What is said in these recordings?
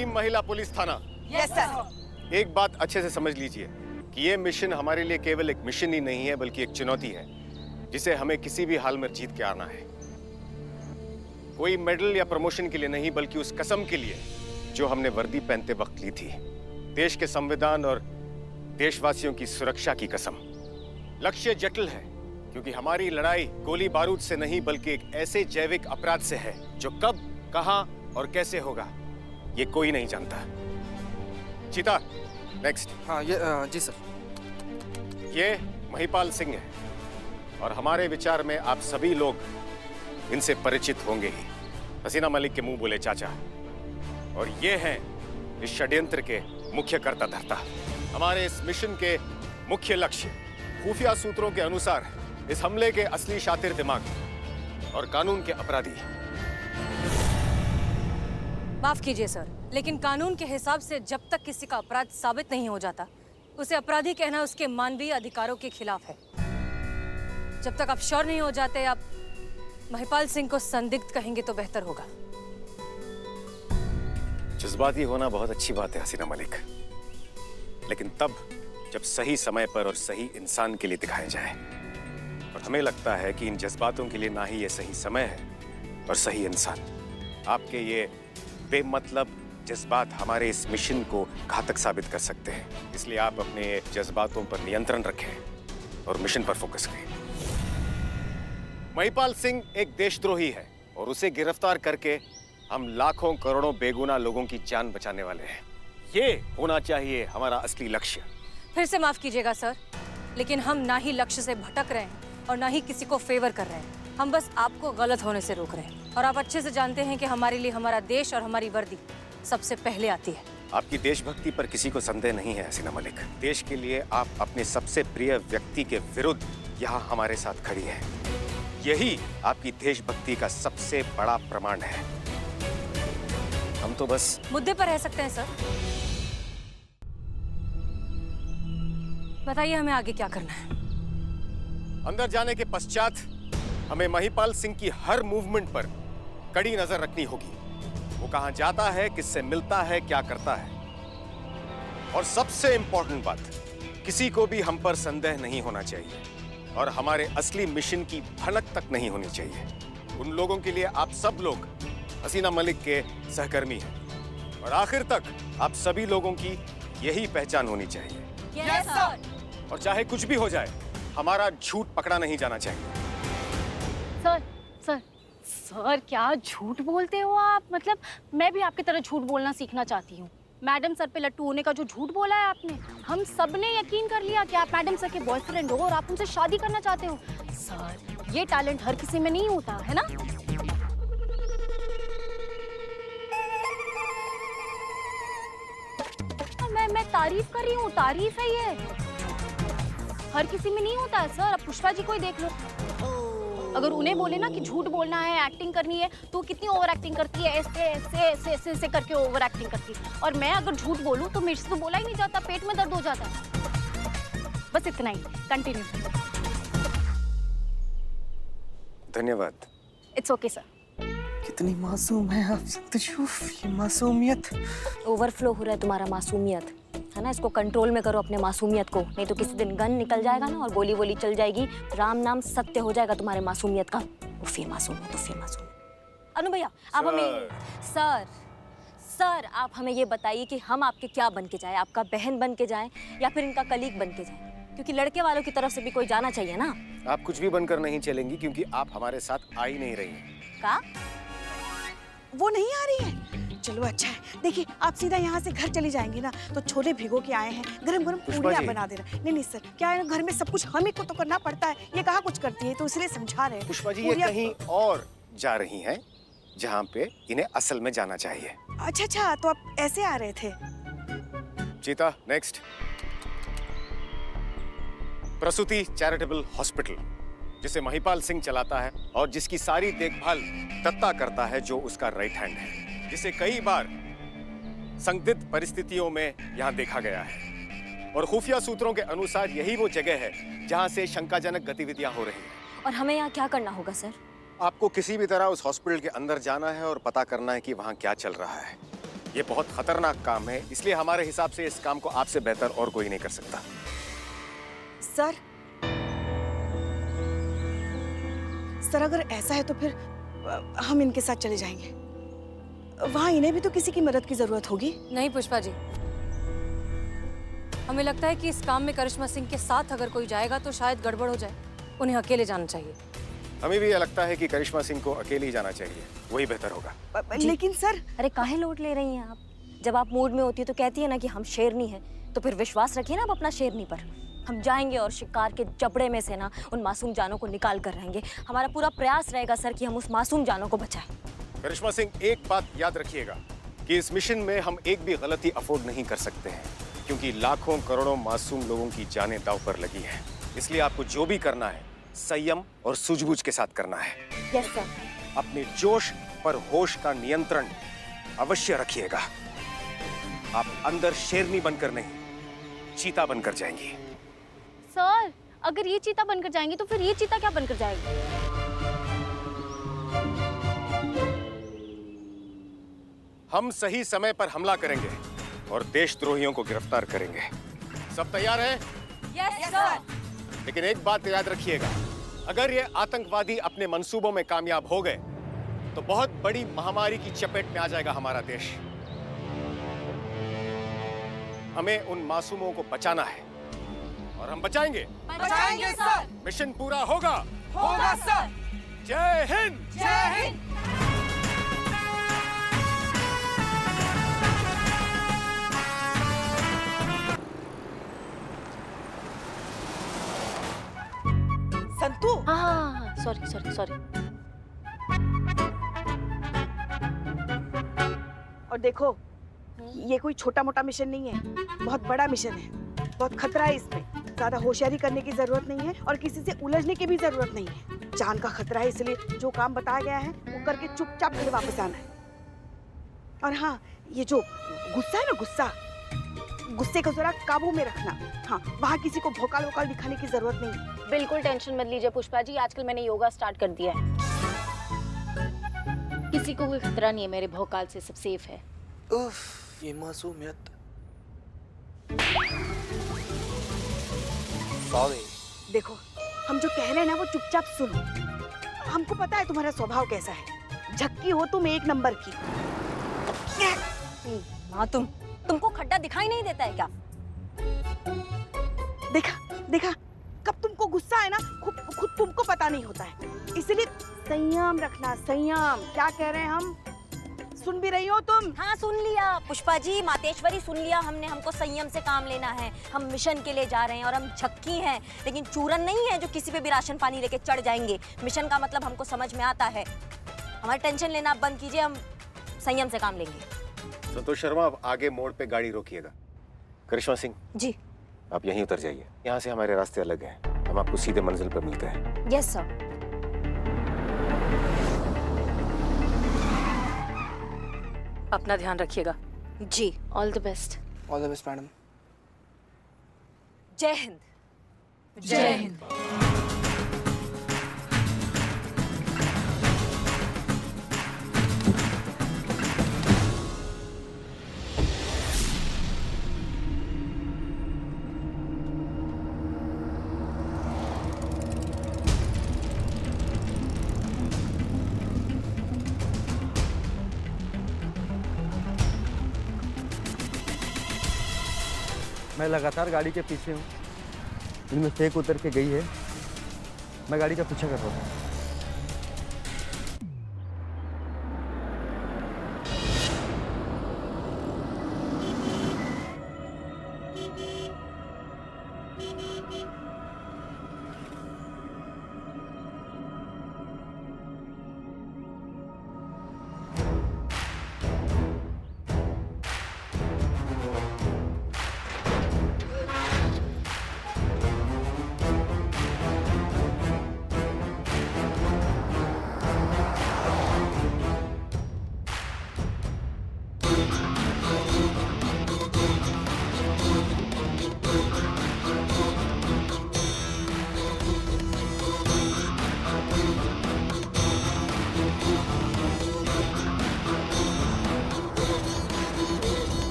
Team महिला police थाना। Yes sir. एक बात अच्छे से समझ लीजिए कि ये मिशन हमारे लिए केवल एक मिशन ही नहीं है बल्कि एक चुनौती है जिसे हमें किसी भी हाल में जीत के आना है। कोई मेडल या प्रमोशन के लिए नहीं बल्कि उस कसम के लिए जो हमने वर्दी पहनते वक्त ली थी, देश के संविधान और देशवासियों की सुरक्षा की कसम। लक्ष्य जटिल है क्योंकि हमारी लड़ाई गोली बारूद से नहीं बल्कि एक ऐसे जैविक अपराध से है जो कब, कहां और कैसे होगा ये कोई नहीं जानता। चीता, नेक्स्ट। हाँ ये जी सर। ये महिपाल सिंह है और हमारे विचार में आप सभी लोग इनसे परिचित होंगे ही। हसीना मलिक के मुंह बोले चाचा। और ये हैं इस षड्यंत्र के मुख्य कर्ता धर्ता। हमारे इस मिशन के मुख्य लक्ष्य, खुफिया सूत्रों के अनुसार इस हमले के असली शातिर दिमाग और कानून के अपराधी। माफ कीजिए सर, लेकिन कानून के हिसाब से जब तक किसी का अपराध साबित नहीं हो जाता, उसे अपराधी कहना उसके मानवीय अधिकारों के खिलाफ है। जब तक आप श्योर नहीं हो जाते, आप महिपाल सिंह को संदिग्ध कहेंगे तो बेहतर होगा। जज्बाती होना बहुत अच्छी बात है हसीना मलिक, लेकिन तब जब सही समय पर और सही इंसान के लिए दिखाया जाए। और हमें लगता है कि इन जज्बातों के लिए ना ही ये सही समय है और सही इंसान। आपके ये बेमतलब जज्बात हमारे इस मिशन को घातक साबित कर सकते हैं, इसलिए आप अपने जज्बातों पर नियंत्रण रखें और मिशन पर फोकस करें। महिपाल सिंह एक देशद्रोही है और उसे गिरफ्तार करके हम लाखों करोड़ों बेगुनाह लोगों की जान बचाने वाले हैं। ये होना चाहिए हमारा असली लक्ष्य। फिर से माफ कीजिएगा सर, लेकिन हम ना ही लक्ष्य से भटक रहे हैं और ना ही किसी को फेवर कर रहे हैं। हम बस आपको गलत होने से रोक रहे हैं। और आप अच्छे से जानते हैं कि हमारे लिए हमारा देश और हमारी वर्दी सबसे पहले आती है। आपकी देशभक्ति पर किसी को संदेह नहीं है हसीना मलिक। देश के लिए आप अपने सबसे प्रिय व्यक्ति के विरुद्ध यहाँ हमारे साथ खड़ी हैं। यही आपकी देशभक्ति का सबसे बड़ा प्रमाण है। हम तो बस मुद्दे पर रह सकते हैं सर। बताइए हमें आगे क्या करना है। अंदर जाने के पश्चात हमें महिपाल सिंह की हर मूवमेंट पर कड़ी नजर रखनी होगी। वो कहां जाता है, किससे मिलता है, क्या करता है। और सबसे इंपॉर्टेंट बात, किसी को भी हम पर संदेह नहीं होना चाहिए और हमारे असली मिशन की भनक तक नहीं होनी चाहिए। उन लोगों के लिए आप सब लोग हसीना मलिक के सहकर्मी हैं और आखिर तक आप सभी लोगों की यही पहचान होनी चाहिए। Yes sir. और चाहे कुछ भी हो जाए, हमारा झूठ पकड़ा नहीं जाना चाहिए। सर सर सर, क्या झूठ बोलते हो आप? मतलब मैं भी आपकी तरह झूठ बोलना सीखना चाहती हूँ। मैडम सर पे लट्टू होने का जो झूठ बोला है आपने, हम सब ने यकीन कर लिया कि आप मैडम सर के बॉयफ्रेंड हो और आप उनसे शादी करना चाहते हो। सर, ये टैलेंट हर किसी में नहीं होता है ना। मैं तारीफ कर रही हूँ, तारीफ है ये। हर किसी में नहीं होता है सर। अब पुष्पा जी को ही देख लो, अगर उन्हें बोले ना कि झूठ बोलना है, एक्टिंग करनी है, तो कितनी ओवर एक्टिंग करती है, ऐसे ऐसे ऐसे ऐसे ऐसे करके ओवर एक्टिंग करती है। और मैं अगर झूठ बोलूं तो मेरे से तो बोला ही नहीं जाता, पेट में दर्द हो जाता है। बस इतना ही, कंटिन्यू। धन्यवाद। It's okay sir. कितनी मासूम है आप सत्तशूफ, ये मासूमियत। ओवरफ्लो हो रहा है तुम्हारा मासूमियत, है ना। इसको कंट्रोल में करो अपने मासूमियत को, नहीं तो किसी दिन गन निकल जाएगा ना और गोली वोली चल जाएगी, राम नाम सत्य हो जाएगा तुम्हारे मासूमियत का। उफ़े मासूमियत, उफ़े मासूमियत। अनु भैया, आप हमें सर आप हमें ये बताइए कि हम आपके क्या बन के जाए? आपका बहन बन के जाए या फिर इनका कलीग बन के जाए? क्योंकि लड़के वालों की तरफ से भी कोई जाना चाहिए ना। आप कुछ भी बनकर नहीं चलेंगी क्योंकि आप हमारे साथ आ ही नहीं रही हैं। का? वो नहीं आ रही है? चलो अच्छा है। देखिए, आप सीधा यहाँ से घर चली जाएंगी ना, तो छोले भिगो के आए हैं, गरम गरम पूड़ियाँ बना देना। नहीं नहीं सर, क्या है, घर में सब कुछ हम ही को तो करना पड़ता है। ये कहाँ कुछ करती है, तो इसलिए समझा रहे हैं। पुष्पा जी, ये कहीं और जा रही हैं जहाँ पे इन्हें असल में जाना चाहिए। अच्छा अच्छा, तो आप ऐसे आ रहे थे। चीता, नेक्स्ट। प्रसूति चैरिटेबल हॉस्पिटल, जिसे महिपाल सिंह चलाता है और जिसकी सारी देखभाल दत्ता करता है, जो उसका राइट हैंड है, जिसे कई बार संदिग्ध परिस्थितियों में यहाँ देखा गया है। और खुफिया सूत्रों के अनुसार यही वो जगह है जहाँ से शंकाजनक गतिविधियां हो रही हैं। और हमें यहाँ क्या करना होगा सर? आपको किसी भी तरह उस हॉस्पिटल के अंदर जाना है और पता करना है कि वहाँ क्या चल रहा है। ये बहुत खतरनाक काम है, इसलिए हमारे हिसाब से इस काम को आपसे बेहतर और कोई नहीं कर सकता। सर सर अगर ऐसा है तो फिर हम इनके साथ चले जाएंगे। वहां इन्हें भी तो किसी की मदद की जरूरत होगी। नहीं पुष्पा जी, हमें लगता है कि इस काम में करिश्मा सिंह के साथ अगर कोई जाएगा तो शायद गड़बड़ हो जाए। उन्हें अकेले जाना चाहिए। हमें भी ये लगता है कि करिश्मा सिंह को अकेले ही जाना चाहिए, वही बेहतर होगा। लेकिन सर अरे काहे लोड ले रही हैं आप? जब आप मूड में होती है तो कहती है ना कि हम शेरनी हैं, तो फिर विश्वास रखिए ना आप अपना शेरनी पर। हम जाएंगे और शिकार के जबड़े में से ना उन मासूम जानों को निकाल कर रहेंगे। हमारा पूरा प्रयास रहेगा सर कि हम उस मासूम जानों को बचाएं। करिश्मा सिंह, एक बात याद रखिएगा कि इस मिशन में हम एक भी गलती अफोर्ड नहीं कर सकते हैं, क्योंकि लाखों करोड़ों मासूम लोगों की जानें दांव पर लगी हैं। इसलिए आपको जो भी करना है संयम और सूझबूझ के साथ करना है। Yes sir. अपने जोश पर होश का नियंत्रण अवश्य रखिएगा। आप अंदर शेरनी बनकर नहीं, चीता बनकर जाएंगी। सर अगर ये चीता बनकर जाएंगी तो फिर ये चीता क्या बनकर जाएगी? हम सही समय पर हमला करेंगे और देशद्रोहियों को गिरफ्तार करेंगे। सब तैयार हैं? Yes sir. लेकिन एक बात याद रखिएगा, अगर ये आतंकवादी अपने मंसूबों में कामयाब हो गए तो बहुत बड़ी महामारी की चपेट में आ जाएगा हमारा देश। हमें उन मासूमों को बचाना है और हम बचाएंगे। बचाएंगे सर। मिशन पूरा होगा। होगा सर। जय हिंद। जय हिंद। संतू हाँ सॉरी सॉरी सॉरी। और देखो, ये कोई छोटा मोटा मिशन नहीं है, बहुत बड़ा मिशन है। बहुत खतरा है इसमें। ज्यादा होशियारी करने की जरूरत नहीं है और किसी से उलझने की भी जरूरत नहीं है। जान का खतरा है, इसलिए जो काम बताया गया है वो करके चुपचाप घर वापस आना है। और हाँ, ये जो गुस्सा है ना, गुस्से को जरा काबू में रखना। हाँ, वहाँ किसी को भौकाल वोकाल दिखाने की जरूरत नहीं है। बिल्कुल टेंशन मत लीजिए पुष्पा जी, आजकल मैंने योगा स्टार्ट कर दिया है। किसी को कोई खतरा नहीं है, मेरे भौकाल से सब सेफ है। उफ, ये मासूमियत। सॉरी। देखो, हम जो कह रहे हैं ना वो चुपचाप सुनो। हमको पता है तुम्हारा स्वभाव कैसा है। झक्की हो तुम एक नंबर की। माँ तुमको खड्डा दिखाई नहीं देता है क्या? देखा, कब तुमको गुस्सा है ना, खुद तुमको पता नहीं होता है। इसलिए संयम रखना, संयम। क्या कह रहे हैं हम? सुन भी रही हो तुम? हाँ सुन लिया पुष्पा जी, मातेश्वरी सुन लिया हमने। हमको संयम से काम लेना है। हम मिशन के लिए जा रहे हैं और हम झक्की हैं, लेकिन चूरन नहीं है जो किसी पे भी राशन पानी लेके चढ़ जाएंगे। मिशन का मतलब हमको समझ में आता है। हमारी टेंशन लेना आप बंद कीजिए, हम संयम से काम लेंगे। संतोष शर्मा, आप आगे मोड़ पे गाड़ी रोकिएगा। करिश्मा सिंह जी। आप यहीं उतर जाइए। यहाँ से हमारे रास्ते अलग हैं। हम आपको सीधे मंजिल पर मिलते हैं। Yes sir. अपना ध्यान रखिएगा। जी, all the best. All the best madam. जय हिंद। जय हिंद। मैं लगातार गाड़ी के पीछे हूँ। इनमें से एक उतर के गई है। मैं गाड़ी का पीछा कर रहा हूँ।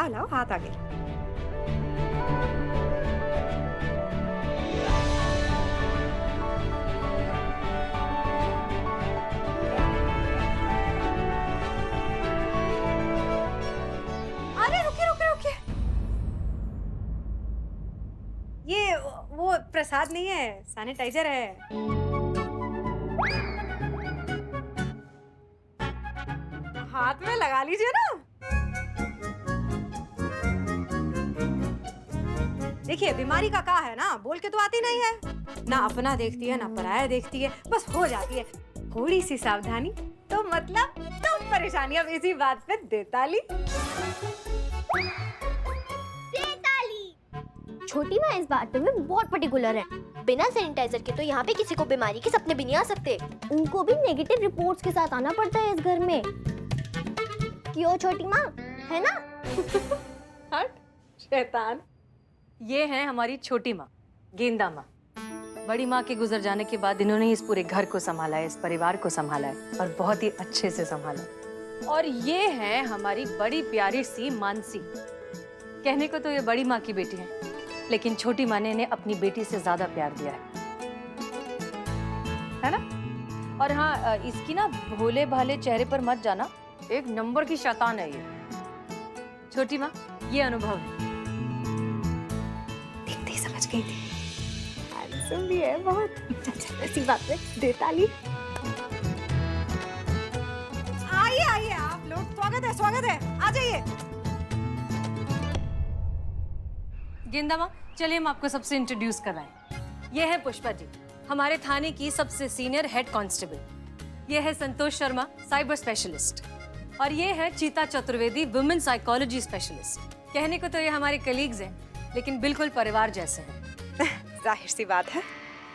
लाओ हाथ आगे। अरे रुकिए रुकिए रुकिए, ये वो प्रसाद नहीं है, सैनिटाइजर है। हाथ में लगा लीजिए ना। देखिए बीमारी का क्या है ना, बोल के तो आती नहीं है, ना अपना देखती है ना पराया देखती है, बस हो जाती है। थोड़ी सी सावधानी तो मतलब तो परेशानी। अब इसी बात पे देताली। छोटी माँ इस बात में बहुत पर्टिकुलर है। बिना सैनिटाइजर के तो यहाँ पे किसी को बीमारी के सपने भी नहीं आ सकते। उनको भी नेगेटिव रिपोर्ट्स के साथ आना पड़ता है इस घर में। क्यों छोटी माँ, है ना? हट शैतान। ये है हमारी छोटी माँ, गेंदा माँ। बड़ी माँ के गुजर जाने के बाद इन्होंने इस पूरे घर को संभाला है, इस परिवार को संभाला है और बहुत ही अच्छे से संभाला। और ये है हमारी बड़ी प्यारी सी मानसी। कहने को तो ये बड़ी माँ की बेटी है, लेकिन छोटी माँ ने इन्हें अपनी बेटी से ज्यादा प्यार दिया है ना? और हाँ, इसकी ना भोले भाले चेहरे पर मत जाना, एक नंबर की शैतान है ये। छोटी माँ, ये अनुभव है। देखते ही समझ गई थी, हैंडसम भी है बहुत। अच्छा ऐसी बात है, देताली। आइए आइए आप लोग, स्वागत है, आ जाइए। गेंदा माँ, चलिए हम आपको सबसे इंट्रोड्यूस कराएं। ये है पुष्पा जी, हमारे थाने की सबसे सीनियर हेड कांस्टेबल। ये है संतोष शर्मा, साइबर स्पेशलिस्ट। और ये है चीता चतुर्वेदी, वुमेन साइकोलॉजी स्पेशलिस्ट। कहने को तो ये हमारे कलीग्स हैं, लेकिन बिल्कुल परिवार जैसे हैं। जाहिर सी बात है,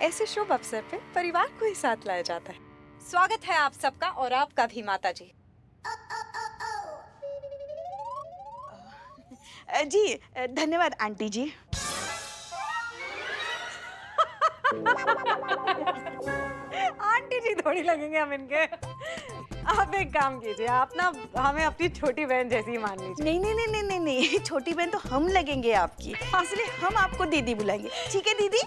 ऐसे शुभ अवसर पे परिवार को ही साथ लाया जाता है। स्वागत है आप सबका, और आपका भी माता जी। जी धन्यवाद आंटी जी। आंटी जी थोड़ी लगेंगे हम इनके। आप एक काम कीजिए, आप ना हमें अपनी छोटी बहन जैसी मान लीजिए। नहीं नहीं नहीं नहीं नहीं नहीं, छोटी बहन तो हम लगेंगे आपकी, इसलिए हम आपको दीदी बुलाएंगे। ठीक है दीदी?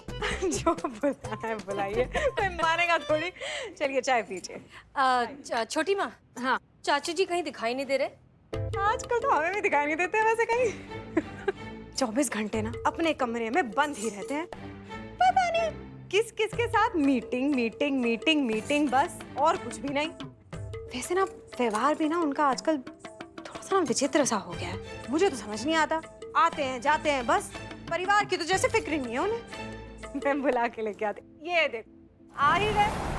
जो बुलाना है बुलाइए, कोई मानेगा थोड़ी। चलिए चाय पीजिए। छोटी माँ, हाँ चाची जी कहीं दिखाई नहीं दे रहे? आजकल तो हमें भी दिखाई नहीं देते वैसे कहीं। 24 घंटे ना अपने कमरे में बंद ही रहते हैं। पता नहीं किस किस के साथ मीटिंग मीटिंग मीटिंग मीटिंग, बस और कुछ भी नहीं। वैसे ना व्यवहार भी ना उनका आजकल थोड़ा सा ना विचित्र सा हो गया है। मुझे तो समझ नहीं आता, आते हैं जाते हैं बस, परिवार की तो जैसे फिक्र ही नहीं है उन्हें। मैं बुला के लेके आते, ये देखो आ ही गए।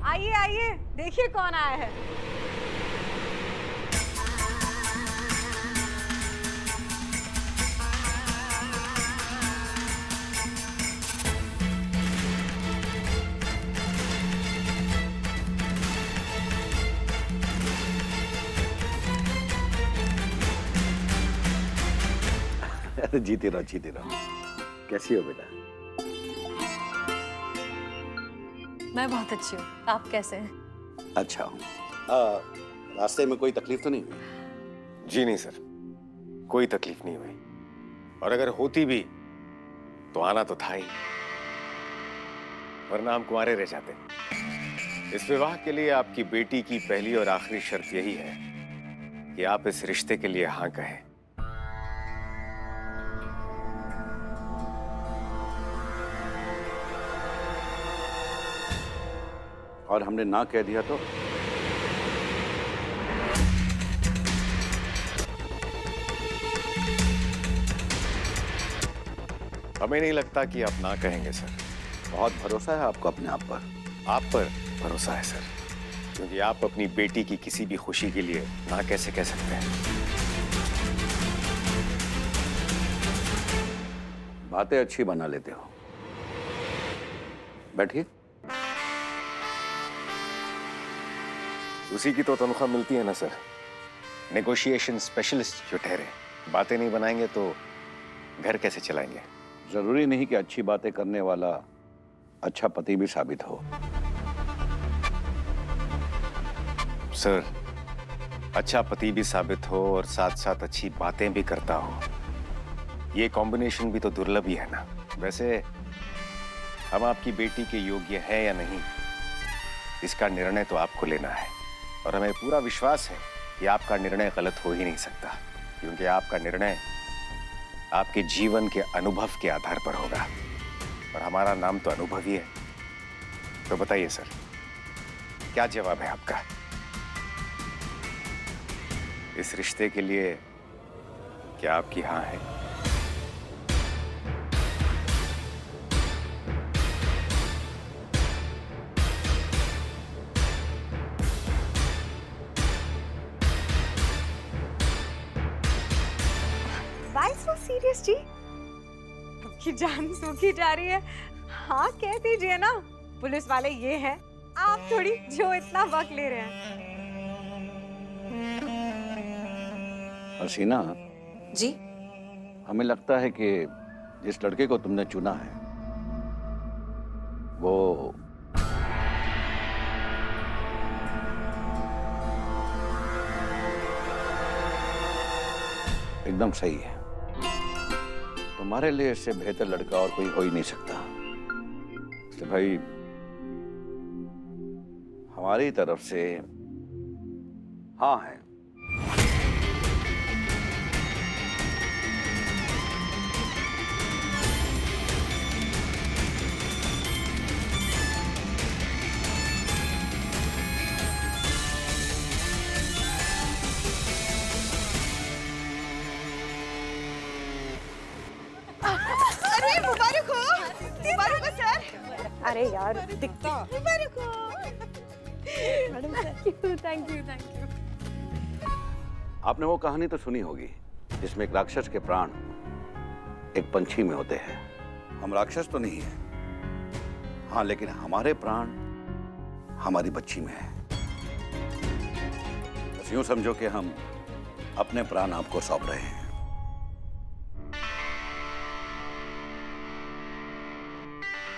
आइए आइए, देखिए कौन आया है। जीते रहो जीते रहो। कैसी हो बेटा? मैं बहुत अच्छी हूँ, आप कैसे हैं? अच्छा हूँ। रास्ते में कोई तकलीफ तो नहीं हुई? जी नहीं सर, कोई तकलीफ नहीं हुई, और अगर होती भी तो आना तो था ही, वरना हम कुंवारे रह जाते। इस विवाह के लिए आपकी बेटी की पहली और आखिरी शर्त यही है कि आप इस रिश्ते के लिए हाँ कहें। और हमने ना कह दिया तो? हमें नहीं लगता कि आप ना कहेंगे सर। बहुत भरोसा है आपको अपने आप पर? आप पर भरोसा है सर, क्योंकि आप अपनी बेटी की किसी भी खुशी के लिए ना कैसे कह सकते हैं। बातें अच्छी बना लेते हो, बैठिए। उसी की तो तनख्वाह मिलती है ना सर। नेगोशिएशन स्पेशलिस्ट जो ठहरे, बातें नहीं बनाएंगे तो घर कैसे चलाएंगे? जरूरी नहीं कि अच्छी बातें करने वाला अच्छा पति भी साबित हो। सर, अच्छा पति भी साबित हो और साथ साथ अच्छी बातें भी करता हो, ये कॉम्बिनेशन भी तो दुर्लभ ही है ना। वैसे हम आपकी बेटी के योग्य है या नहीं, इसका निर्णय तो आपको लेना है और हमें पूरा विश्वास है कि आपका निर्णय गलत हो ही नहीं सकता, क्योंकि आपका निर्णय आपके जीवन के अनुभव के आधार पर होगा और हमारा नाम तो अनुभव ही है। तो बताइए सर, क्या जवाब है आपका? इस रिश्ते के लिए क्या आपकी हाँ है? Why so serious जी? आपकी जान सूखी जा रही है। हाँ कह दीजिए ना, पुलिस वाले ये हैं, आप थोड़ी जो इतना वक्त ले रहे हैं। हसीना जी? हमें लगता है कि जिस लड़के को तुमने चुना है वो एकदम सही है। तुम्हारे लिए इससे बेहतर लड़का और कोई हो ही नहीं सकता। इसलिए भाई हमारी तरफ से हाँ है। अरे मुबारक हो सर। अरे यार दिखता। मुबारक हो। Thank you. आपने वो कहानी तो सुनी होगी जिसमें एक राक्षस के प्राण एक पंछी में होते हैं। हम राक्षस तो नहीं हैं, हाँ, लेकिन हमारे प्राण हमारी बच्ची में है। बस यूं समझो कि हम अपने प्राण आपको सौंप रहे हैं।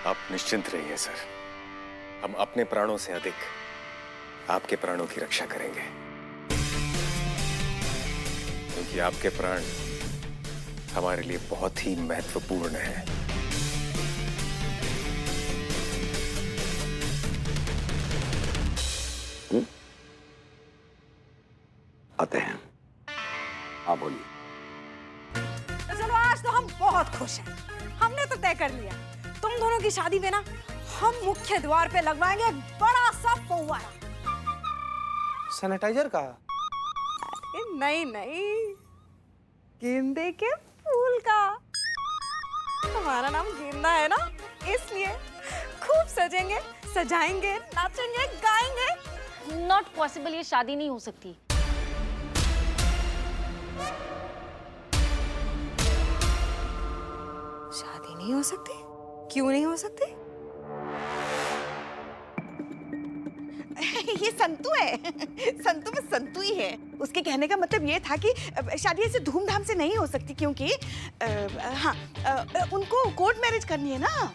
आप निश्चिंत रहिए सर, हम अपने प्राणों से अधिक आपके प्राणों की रक्षा करेंगे, क्योंकि आपके प्राण हमारे लिए बहुत ही महत्वपूर्ण हैं। आते हैं, आप बोलिए। तो चलो आज तो हम बहुत खुश हैं। हमने तो तय कर लिया, तुम दोनों की शादी में ना हम मुख्य द्वार पे लगवाएंगे एक बड़ा सा फव्वारा। सैनिटाइजर का? नहीं, गेंदे के फूल का। तुम्हारा नाम गेंदा है ना, इसलिए खूब सजेंगे, सजाएंगे, नाचेंगे, गाएंगे। नॉट पॉसिबल, ये शादी नहीं हो सकती। शादी नहीं हो सकती? क्यों नहीं हो सकती? ये संतू है। संतू में संतू ही है। उसके कहने का मतलब ये था कि शादी ऐसे धूमधाम से नहीं हो सकती, क्योंकि उनको कोर्ट मैरिज करनी है ना।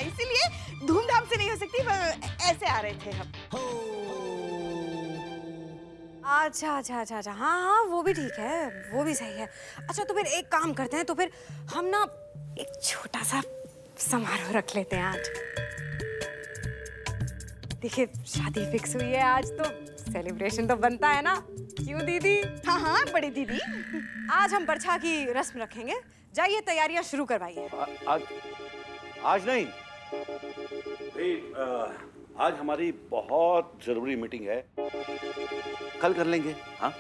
इसीलिए धूमधाम से नहीं हो सकती। ऐसे आ रहे थे हम। अच्छा। हाँ वो भी ठीक है, वो भी सही है। अच्छा तो फिर एक काम करते हैं, तो फिर हम ना एक छोटा सा समारोह रख लेते हैं आज। देखिए शादी फिक्स हुई है आज, तो सेलिब्रेशन तो बनता है ना, क्यों दीदी? हाँ बड़ी दीदी। आज हम बरछा की रस्म रखेंगे। जाइए तैयारियां शुरू करवाइए। आज नहीं भाई, आज हमारी बहुत जरूरी मीटिंग है, कल कर लेंगे। हाँ